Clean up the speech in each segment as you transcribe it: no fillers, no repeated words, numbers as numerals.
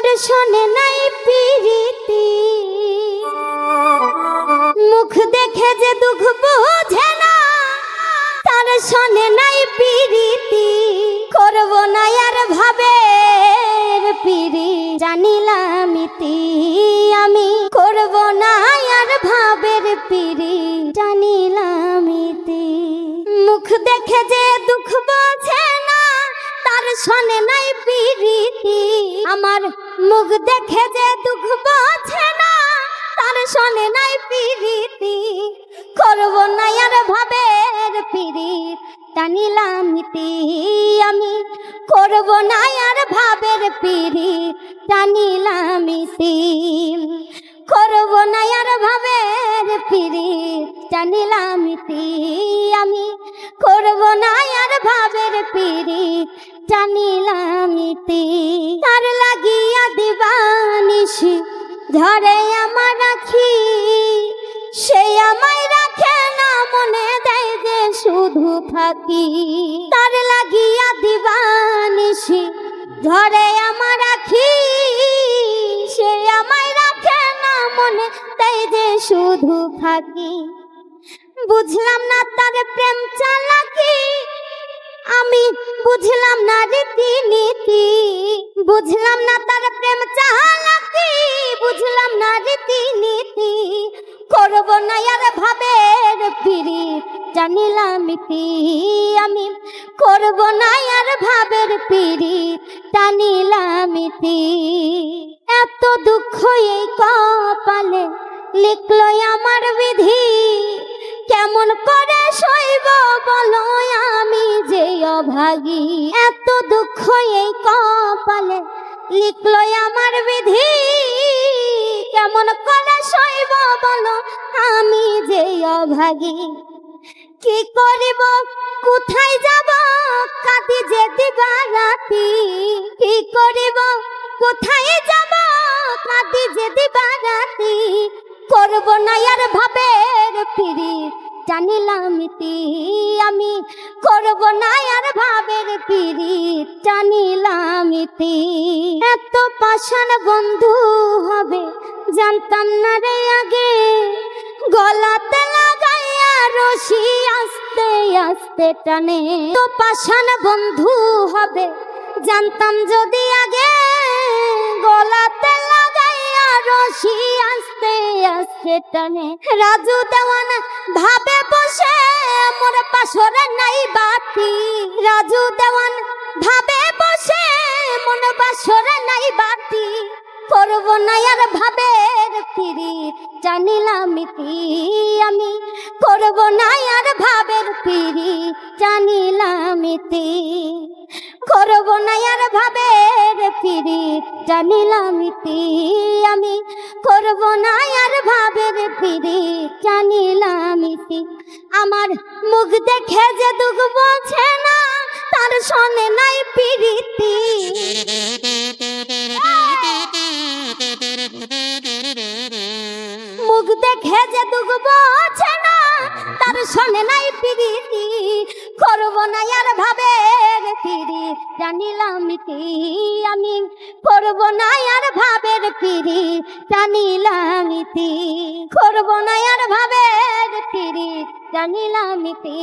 তার শোনে নাই পিরিতি মুখ দেখে যে দুঃখ বোঝে না তার শোনে নাই পিরিতি করব না আর ভাবের পিরি জানিলাম ইতি আমি করব না আর ভাবের পিরি জানিলাম ইতি মুখ দেখে যে দুঃখ বোঝে না তার শোনে নাই পিরিতি আমার মুখ দেখে যে দুঃখ বোঝে না তার শোনে নাই পিরিতি করব না আর ভাবের পিরি জানিলাম ইতি আমি করব না আর ভাবের পিরি জানিলাম ইতি করব না আর ভাবের পিরি জানিলাম ইতি আমি করব না আর ভাবের পিরি জানিলাম ইতি তার লাগিয়া দিবানিশি ধরে আমার রাখি সে আমায় রাখে না মনে দেয় যে শুধু ফাঁকি তার লাগিয়া দিবানিশি ধরে আমার রাখি সে আমায় রাখে না মনে দেয় যে শুধু ফাঁকি বুঝলাম না তার প্রেম চালাকি আমি বুঝলাম না রীতি নীতি বুঝলাম না তার প্রেম চালাকি বুঝলাম না রীতি নীতি করব না আর ভাবের পিরি জানিলাম ইতি আমি করব না আর ভাবের পিরি জানিলাম ইতি এত দুঃখ এই কপালে লিখলো আমার বিধি কেমন করে সইব বলো আমি যে অভাগী এত দুঃখ এই কপালে লিখলো আমার বিধি কেমন করে সইব বলো আমি যে অভাগী কি করিব কোথায় যাব কাঁদি যে দিবারাতি কি করিব কোথায় যাব কাঁদি যে দিবারাতি করব না আর ভাবের পিরি জানিলাম ইতি আমি করব না আর ভাবের পিরি জানিলাম ইতি এত পাষাণ বন্ধু হবে জানতাম না রে আগে গলাতে লাগাইয়া রশি আস্তে আস্তে টানে তো পাষাণ বন্ধু হবে জানতাম যদি আগে গলাতে লাগাইয়া রশি আস্তে আস্তে টানে রাজু দেওয়ান ভাবে বসে মোর পাশরে নাই বাতি রাজু দেওয়ান ভাবে বসে মোর পাশরে নাই বাতি করব না আর ভাবের পিরি জানিলাম ইতি আমি করব না আর ভাবের পিরি জানিলাম ইতি করব না আর ভাবের পিরি জানিলাম ইতি আমি করব না আর ভাবের পিরি জানিলাম ইতি আমার মুখ দেখে যে দুঃখ বোঝে না তার সঙ্গে নাই পিরিতি মুখ দেখে যে দুঃখ বোঝে না তার শোনে নাই পিরিতি করব না আর ভাবের পিরি জানিলাম ইতি আমি করব না আর ভাবের পিরি জানিলাম ইতি করব না আর ভাবের পিরি জানিলাম ইতি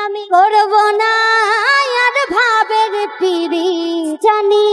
আমি করব না আর ভাবের পিরি জানি